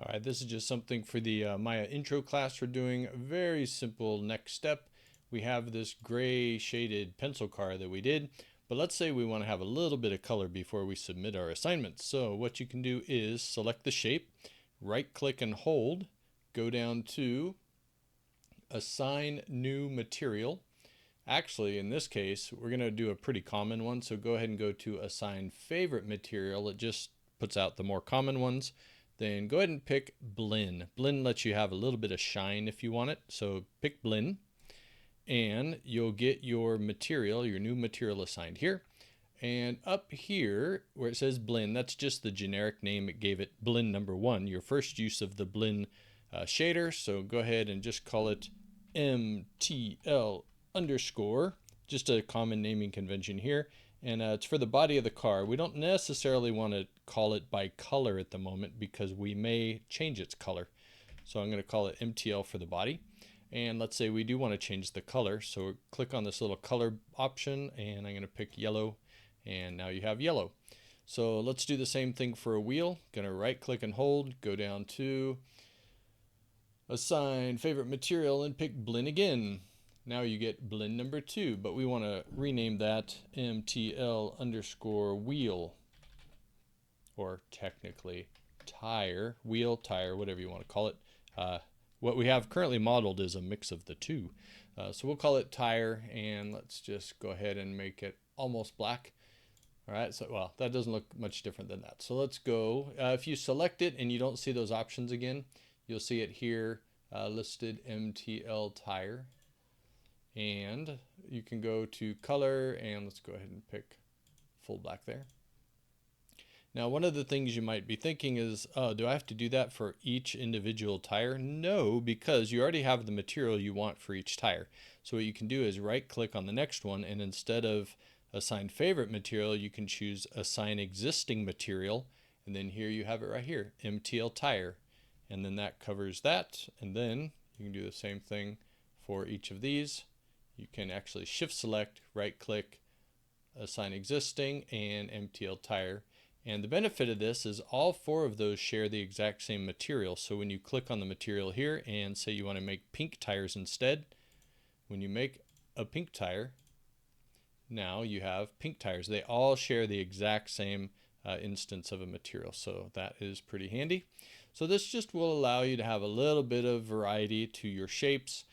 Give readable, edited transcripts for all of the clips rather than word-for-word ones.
All right, this is just something for the Maya intro class we're doing. A very simple next step. We have this gray shaded pencil car that we did, but let's say we want to have a little bit of color before we submit our assignments. So what you can do is select the shape, right click and hold, go down to assign new material. Actually, in this case, we're going to do a pretty common one. So go ahead and go to assign favorite material. It just puts out the more common ones. Then go ahead and pick Blinn. Blinn lets you have a little bit of shine if you want it. So pick Blinn and you'll get your material, your new material assigned here. And up here where it says Blinn, that's just the generic name. It gave it Blinn number 1, your first use of the Blinn shader. So go ahead and just call it MTL underscore, just a common naming convention here. And it's for the body of the car. We don't necessarily want to call it by color at the moment because we may change its color. So I'm going to call it MTL for the body. And let's say we do want to change the color. So click on this little color option and I'm going to pick yellow. And now you have yellow. So let's do the same thing for a wheel. Going to right click and hold, go down to assign favorite material and pick Blinn again. Now you get Blinn number 2, but we want to rename that MTL underscore wheel, or technically tire, wheel, tire, whatever you want to call it. What we have currently modeled is a mix of the two. So we'll call it tire, and let's just go ahead and make it almost black. All right, so well, that doesn't look much different than that. So let's go. If you select it and you don't see those options again, you'll see it here listed MTL tire. And you can go to color and let's go ahead and pick full black there. Now, one of the things you might be thinking is, oh, do I have to do that for each individual tire? No, because you already have the material you want for each tire. So what you can do is right click on the next one, and instead of assign favorite material, you can choose assign existing material. And then here you have it right here, MTL tire. And then that covers that. And then you can do the same thing for each of these. You can actually shift select, right click, assign existing, and MTL tire. And the benefit of this is all 4 of those share the exact same material. So when you click on the material here and say you want to make pink tires instead, when you make a pink tire, now you have pink tires. They all share the exact same instance of a material. So that is pretty handy. So this just will allow you to have a little bit of variety to your shapes.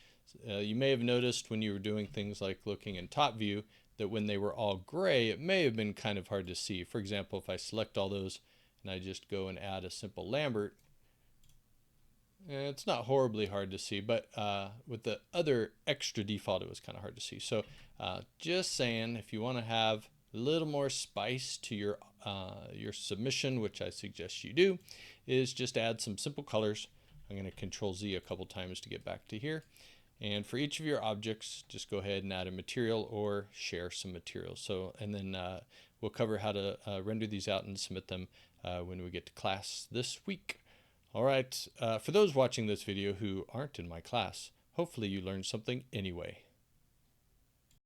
You may have noticed when you were doing things like looking in top view that when they were all gray, it may have been kind of hard to see. For example, if I select all those and I just go and add a simple Lambert, it's not horribly hard to see, but with the other extra default, it was kind of hard to see. So just saying, if you want to have a little more spice to your submission, which I suggest you do, is just add some simple colors. I'm going to Control Z a couple times to get back to here. And for each of your objects, just go ahead and add a material or share some materials. So, and then we'll cover how to render these out and submit them when we get to class this week. All right, for those watching this video who aren't in my class, hopefully you learned something anyway.